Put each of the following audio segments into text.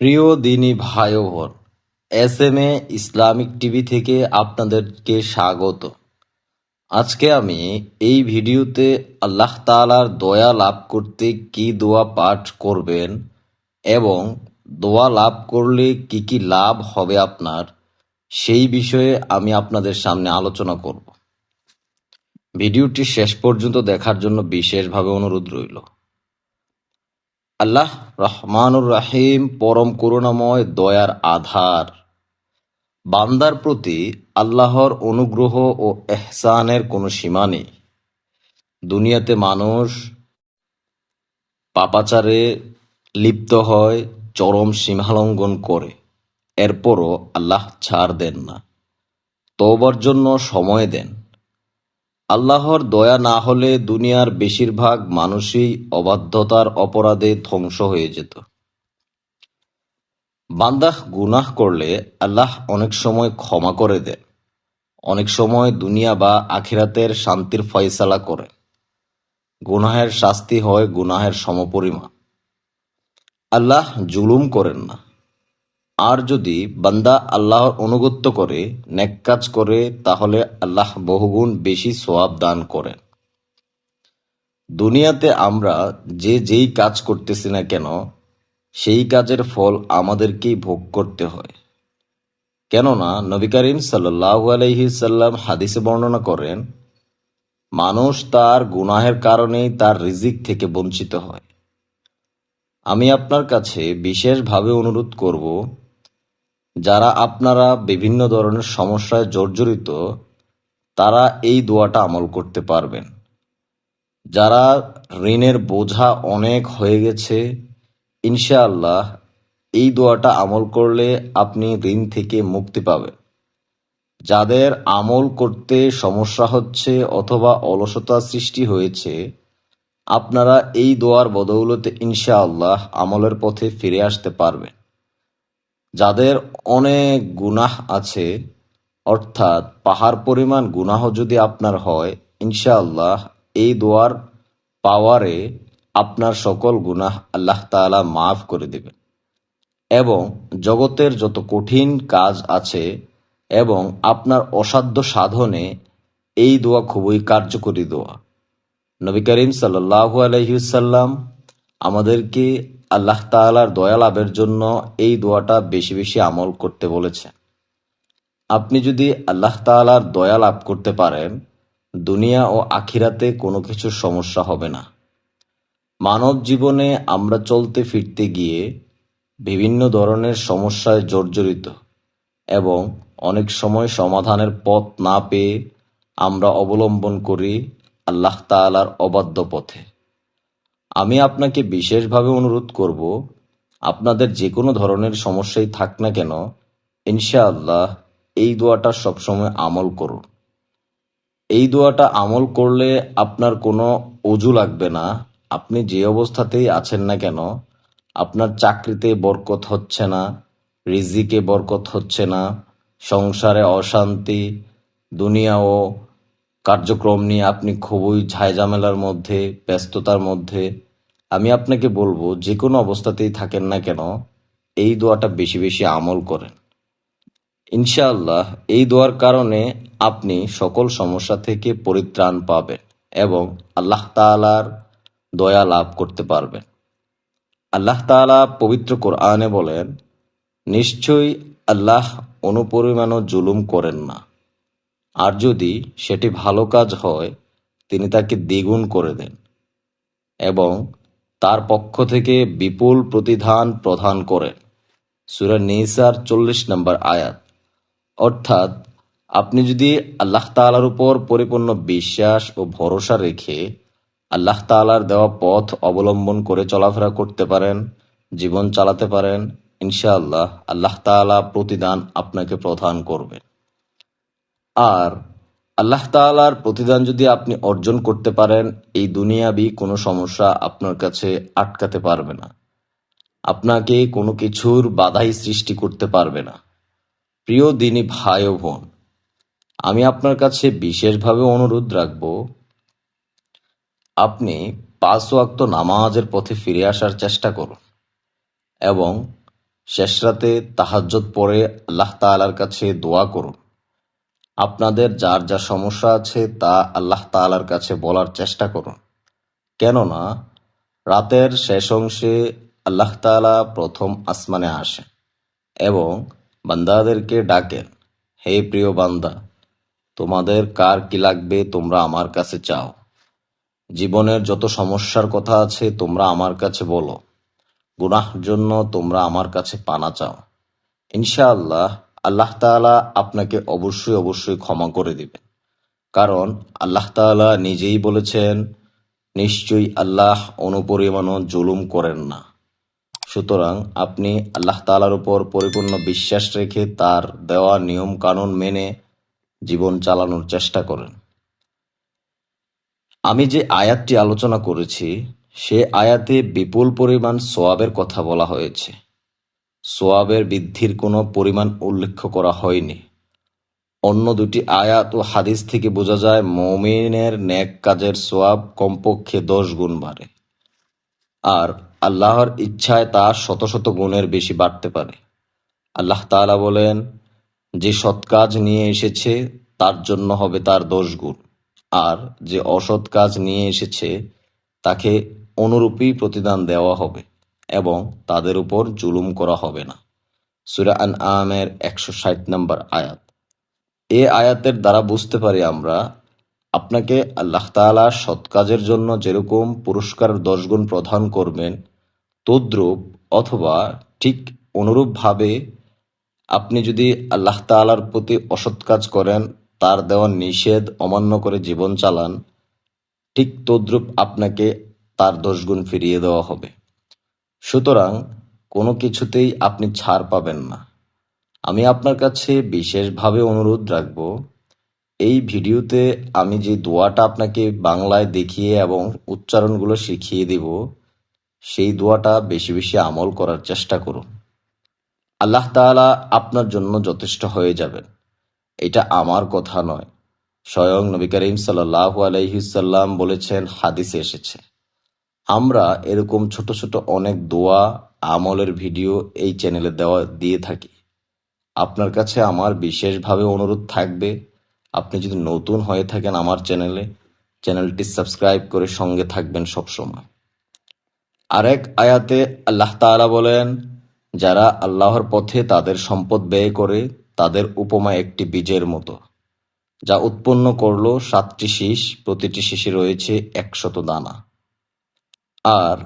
প্রিয় দিনী ভাই ও বোন, এসএমএ ইসলামিক টিভি থেকে আপনাদেরকে স্বাগত। আজকে আমি এই ভিডিওতে আল্লাহ তাআলার দয়া লাভ করতে কি দোয়া পাঠ করবেন এবং দোয়া লাভ করলে কি কি লাভ হবে আপনার, সেই বিষয়ে আমি আপনাদের সামনে আলোচনা করব। ভিডিওটি শেষ পর্যন্ত দেখার জন্য বিশেষভাবে অনুরোধ রইল। আল্লাহ রহমানুর রাহিম, পরম করুণাময়, দয়ার আধার। বান্দার প্রতি আল্লাহর অনুগ্রহ ও এহসানের কোনো সীমা নেই। দুনিয়াতে মানুষ পাপাচারে লিপ্ত হয়, চরম সীমালঙ্ঘন করে, এরপরও আল্লাহ ছাড় দেন না, তওবার জন্য সময় দেন। আল্লাহর দয়া না হলে দুনিয়ার বেশিরভাগ মানুষই অবাধ্যতার অপরাধে ধ্বংস হয়ে যেত। বান্দা গুনাহ করলে আল্লাহ অনেক সময় ক্ষমা করে দেন, অনেক সময় দুনিয়া বা আখিরাতের শান্তির ফয়সালা করেন। গুনাহের শাস্তি হয় গুনাহের সমপরিমাণ। আল্লাহ জুলুম করেন না। আর যদি বান্দা আল্লাহর অনুগত্য করে, নেক কাজ করে, তাহলে আল্লাহ বহুগুণ বেশি সওয়াব দান করেন। দুনিয়াতে আমরা যে যেই কাজ করতেছি না কেন, সেই কাজের ফল আমাদেরকেই ভোগ করতে হয়। কেননা নবী করিম সাল্লাল্লাহু আলাইহি সাল্লাম হাদিসে বর্ণনা করেন, মানুষ তার গুনাহের কারণেই তার রিজিক থেকে বঞ্চিত হয়। আমি আপনার কাছে বিশেষভাবে অনুরোধ করব, যারা আপনারা বিভিন্ন ধরনের সমস্যায় জর্জরিত, তারা এই দোয়াটা আমল করতে পারবেন। যারা ঋণের বোঝা অনেক হয়ে গেছে, ইনশাআল্লাহ এই দোয়াটা আমল করলে আপনি ঋণ থেকে মুক্তি পাবেন। যাদের আমল করতে সমস্যা হচ্ছে অথবা অলসতা সৃষ্টি হয়েছে, আপনারা এই দোয়ার বদৌলতে ইনশাআল্লাহ আমলের পথে ফিরে আসতে পারবেন। যাদের অনেক গুনাহ আছে, অর্থাৎ পাহাড় পরিমাণ গুনাহ যদি আপনার হয়, ইনশাআল্লাহ এই দোয়ার পাওয়ারে আপনার সকল গুনাহ আল্লাহ তাআলা মাফ করে দেবেন। এবং জগতের যত কঠিন কাজ আছে এবং আপনার অসাধ্য সাধনে এই দোয়া খুবই কার্যকরী দোয়া। নবী করিম সাল্লাল্লাহু আলাইহি ওয়াসাল্লাম আমাদেরকে আল্লাহ তাআলার দয়া লাভের জন্য এই দোয়াটা বেশি বেশি আমল করতে বলেছেন। আপনি যদি আল্লাহ তাআলার দয়া লাভ করতে পারেন, দুনিয়া ও আখিরাতে কোনো কিছুর সমস্যা হবে না। মানব জীবনে আমরা চলতে ফিরতে গিয়ে বিভিন্ন ধরনের সমস্যায় জর্জরিত এবং অনেক সময় সমাধানের পথ না পেয়ে আমরা অবলম্বন করি আল্লাহ তাআলার অবাধ্য পথে। আমি আপনাকে বিশেষভাবে অনুরোধ করব, আপনাদের যে কোনো ধরনের সমস্যাই থাক না কেন, ইনশাআল্লাহ এই দোয়াটা সবসময় আমল করুন। এই দোয়াটা আমল করলে আপনার কোনো অজু লাগবে না। আপনি যে অবস্থাতেই আছেন না কেন, আপনার চাকরিতে বরকত হচ্ছে না, রিজিকে বরকত হচ্ছে না, সংসারে অশান্তি, দুনিয়া ও কার্যক্রম নিয়ে আপনি খুবই ঝামেলার মধ্যে, ব্যস্ততার মধ্যে, আমি আপনাকে বলবো যে কোনো অবস্থাতেই থাকেন না কেন, এই দোয়াটা বেশি বেশি আমল করেন। ইনশাআল্লাহ এই দোয়ার কারণে আপনি সকল সমস্যা থেকে পরিত্রাণ পাবেন এবং আল্লাহ তাআলার দয়া লাভ করতে পারবেন। আল্লাহ তাআলা পবিত্র কোরআনে বলেন, নিশ্চয়ই আল্লাহ অনুপরিমাণও জুলুম করেন না, আর যদি সেটি ভালো কাজ হয় তিনি তাকে দ্বিগুণ করে দেন এবং তার পক্ষ থেকে বিপুল প্রতিদান প্রদান করেন। সূরা নিসার 40 নম্বর আয়াত। অর্থাৎ আপনি যদি আল্লাহ তাআলার উপর পরিপূর্ণ বিশ্বাস ও ভরসা রেখে আল্লাহ তাআলার দেওয়া পথ অবলম্বন করে চলাফেরা করতে পারেন, জীবন চালাতে পারেন, ইনশাআল্লাহ আল্লাহ তাআলা প্রতিদান আপনাকে প্রদান করবেন। আর আল্লাহ তাআলার প্রতিদান যদি আপনি অর্জন করতে পারেন, এই দুনিয়াবি কোনো সমস্যা আপনার কাছে আটকাতে পারবে না, আপনাকে কোনো কিছুর বাধাই সৃষ্টি করতে পারবে না। প্রিয় দিনী ভাই ও বোন, আমি আপনার কাছে বিশেষভাবে অনুরোধ রাখব, আপনি 5 ওয়াক্ত নামাজের পথে ফিরে আসার চেষ্টা করুন এবং শেষ রাতে তাহাজ্জুদ পড়ে আল্লাহ তাআলার কাছে দোয়া করুন। আপনাদের যার যা সমস্যা আছে তা আল্লাহ তাআলার কাছে বলার চেষ্টা করুন। কেননা রাতের শেষ অংশে আল্লাহ তাআলা প্রথম আসমানে আসেন এবং বান্দাদেরকে ডাকেন, হে প্রিয় বান্দা, তোমাদের কার কি লাগবে তোমরা আমার কাছে চাও। জীবনের যত সমস্যার কথা আছে তোমরা আমার কাছে বলো। গুনাহ জন্য তোমরা আমার কাছে পানা চাও। ইনশাআল্লাহ আল্লাহ তাআলা আপনাকে অবশ্যই অবশ্যই ক্ষমা করে দিবেন। কারণ আল্লাহ তাআলা নিজেই বলেছেন, নিশ্চয়ই আল্লাহ অনুপরিমাণও জুলুম করেন না। সুতরাং আপনি আল্লাহ তাআলার উপর পরিপূর্ণ বিশ্বাস রেখে তার দেওয়া নিয়ম কানুন মেনে জীবন চালানোর চেষ্টা করেন। আমি যে আয়াতটি আলোচনা করেছি সে আয়াতে বিপুল পরিমাণ সওয়াবের কথা বলা হয়েছে। সওয়াবের বৃদ্ধির কোনো পরিমাণ উল্লেখ করা হয়নি। অন্য দুটি আয়াত ও হাদিস থেকে বোঝা যায় মুমিনের নেক কাজের সওয়াব কমপক্ষে 10 গুণ বাড়ে, আর আল্লাহর ইচ্ছায় তা শত শত গুণের বেশি বাড়তে পারে। আল্লাহ তাআলা বলেন, যে সৎ কাজ নিয়ে এসেছে তার জন্য হবে তার 10 গুণ, আর যে অসৎ কাজ নিয়ে এসেছে তাকে অনুরূপী প্রতিদান দেওয়া হবে এবং তাদের উপর জুলুম করা হবে না। সূরা আনআমের 160 নম্বর আয়াত। এ আয়াতের দ্বারা বুঝতে পারি আমরা, আপনাকে আল্লাহ তাআলা সৎ কাজের জন্য যেরকম পুরস্কার 10 গুণ প্রদান করবেন, তদ্রূপ অথবা ঠিক অনুরূপভাবে আপনি যদি আল্লাহ তাআলার প্রতি অসৎ কাজ করেন, তার দেওয়া নিষেধ অমান্য করে জীবন চালান, ঠিক তদ্রূপ আপনাকে তার 10 গুণ ফিরিয়ে দেওয়া হবে। সুতরাং কোনো কিছুতেই আপনি ছাড় পাবেন না। আমি আপনার কাছে বিশেষভাবে অনুরোধ রাখব, এই ভিডিওতে আমি যে দোয়াটা আপনাকে বাংলায় দেখিয়ে এবং উচ্চারণগুলো শিখিয়ে দিব, সেই দোয়াটা বেশি বেশি আমল করার চেষ্টা করুন। আল্লাহ তাআলা আপনার জন্য যথেষ্ট হয়ে যাবেন। এটা আমার কথা নয়, স্বয়ং নবী করিম সাল্লাল্লাহু আলাইহি সাল্লাম বলেছেন, হাদিসে এসেছে। আমরা এরকম ছোট ছোট অনেক দোয়া আমলের ভিডিও এই চ্যানেলে দিয়ে থাকি। আপনার কাছে আমার বিশেষভাবে অনুরোধ থাকবে, আপনি যদি নতুন হয়ে থাকেন আমার চ্যানেলটি সাবস্ক্রাইব করে সঙ্গে থাকবেন সবসময়। আরেক আয়াতে আল্লাহ তাআলা বলেন, যারা আল্লাহর পথে তাদের সম্পদ ব্যয় করে তাদের উপমা একটি বীজের মতো, যা উৎপন্ন করলো 7টি শীষ, প্রতিটি শীষে রয়েছে 100 দানা। আর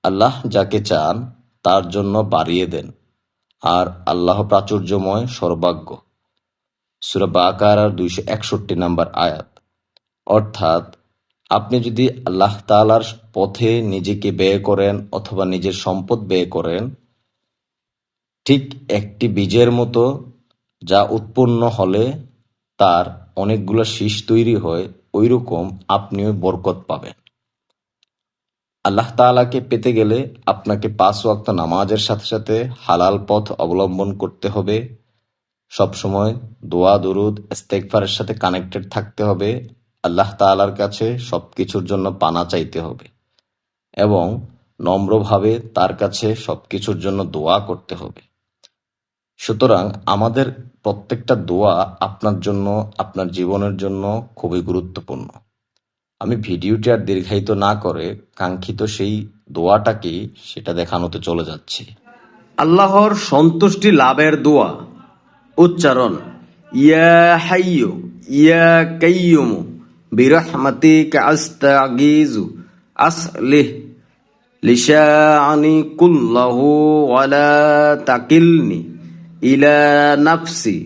আল্লাহ যাকে চান তার জন্য বাড়িয়ে দেন, আর আল্লাহ প্রাচুর্যময় সর্বাজ্ঞ। সূরা বাকারার 261 নম্বর আয়াত। অর্থাৎ আপনি যদি আল্লাহ তাআলার পথে নিজেকে ব্যয় করেন অথবা নিজের সম্পদ ব্যয় করেন, ঠিক একটি বীজের মতো, যা উৎপন্ন হলে তার অনেকগুলো শীষ তৈরি হয়, ওইরকম আপনিও বরকত পাবেন। আল্লাহ তাআলাকে পেতে গেলে আপনাকে 5 ওয়াক্ত নামাজের সাথে সাথে হালাল পথ অবলম্বন করতে হবে। সবসময় দোয়া দুরুদ ইস্তেগফারের সাথে কানেক্টেড থাকতে হবে। আল্লাহ তাআলার কাছে সবকিছুর জন্য পানা চাইতে হবে এবং নম্রভাবে তার কাছে সবকিছুর জন্য দোয়া করতে হবে। সুতরাং আমাদের প্রত্যেকটা দোয়া আপনার জন্য, আপনার জীবনের জন্য খুবই গুরুত্বপূর্ণ। আমি ভিডিওটি আর দীর্ঘায়িত না করে কাঙ্ক্ষিত সেই দোয়াটাকেই সেটা দেখানোতে চলে যাচ্ছি। আল্লাহর সন্তুষ্টি লাভের দোয়া। উচ্চারণ: ইয়া হাইয়্যু ইয়া কাইয়্যুম বিরহমাতিকা আস্তাগীযু আসলিহ লিশাআনি কুল্লাহু ওয়ালা তাকিলনি ইলা নাফসি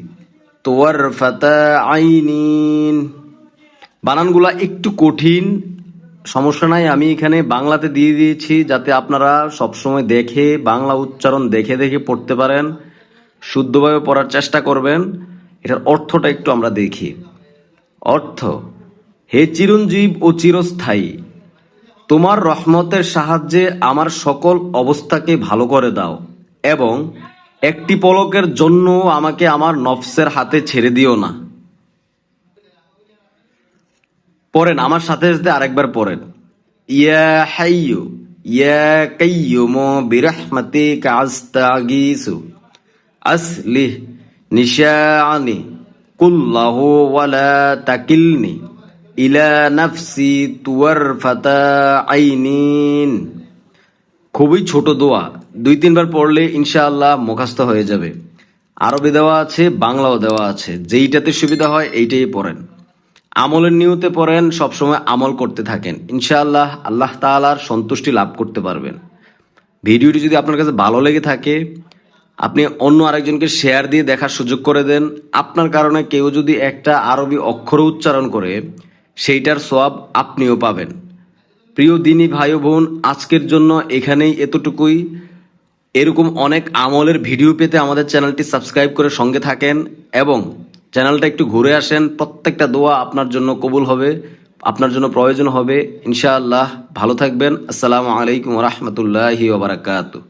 তুওয়ারফাতা আইনিন। বানানগুলা একটু কঠিন, সমস্যা নাই, আমি এখানে বাংলাতে দিয়ে দিয়েছি যাতে আপনারা সবসময় দেখে বাংলা উচ্চারণ দেখে দেখে পড়তে পারেন, শুদ্ধভাবে পড়ার চেষ্টা করবেন। এটার অর্থটা একটু আমরা দেখি। অর্থ: হে চিরঞ্জীব ও চিরস্থায়ী, তোমার রহমতের সাহায্যে আমার সকল অবস্থাকে ভালো করে দাও এবং একটি পলকের জন্য আমাকে আমার নফসের হাতে ছেড়ে দিও না। পড়েন, আমার সাথে সাথে আরেকবার পড়েন। ইয়া হাইয়্যু ইয়া কাইয়ুমু বিরহমাতিকা আস্তাগীসু আসলিহ নিশাআনি কুল্লাহু ওয়ালা তাকিলনি ইলা নাফসি তুওয়ারফাতা আইনিন। খুবই ছোট দোয়া, 2-3 বার পড়লে ইনশাআল্লাহ মুখস্থ হয়ে যাবে। আরবি দেওয়া আছে, বাংলাও দেওয়া আছে, যেইটাতে সুবিধা হয় এইটাই পড়েন। আমলের নিয়তে পড়েন, সবসময় আমল করতে থাকেন, ইনশাআল্লাহ আল্লাহ তাআলার সন্তুষ্টি লাভ করতে পারবেন। ভিডিওটি যদি আপনার কাছে ভালো লেগে থাকে, আপনি অন্য আরেকজনকে শেয়ার দিয়ে দেখার সুযোগ করে দেন। আপনার কারণে কেউ যদি একটা আরবি অক্ষর উচ্চারণ করে, সেইটার সওয়াব আপনিও পাবেন। প্রিয় দিনী ভাই ও বোন, আজকের জন্য এখানেই এতটুকুই। এরকম অনেক আমলের ভিডিও পেতে আমাদের চ্যানেলটি সাবস্ক্রাইব করে সঙ্গে থাকেন এবং চ্যানেলটা একটু ঘুরে আসেন। প্রত্যেকটা দোয়া আপনার জন্য কবুল হবে, আপনার জন্য প্রয়োজন হবে ইনশাআল্লাহ। ভালো থাকবেন। আসসালামু আলাইকুম ওয়া রাহমাতুল্লাহি ওয়া বারাকাতুহু।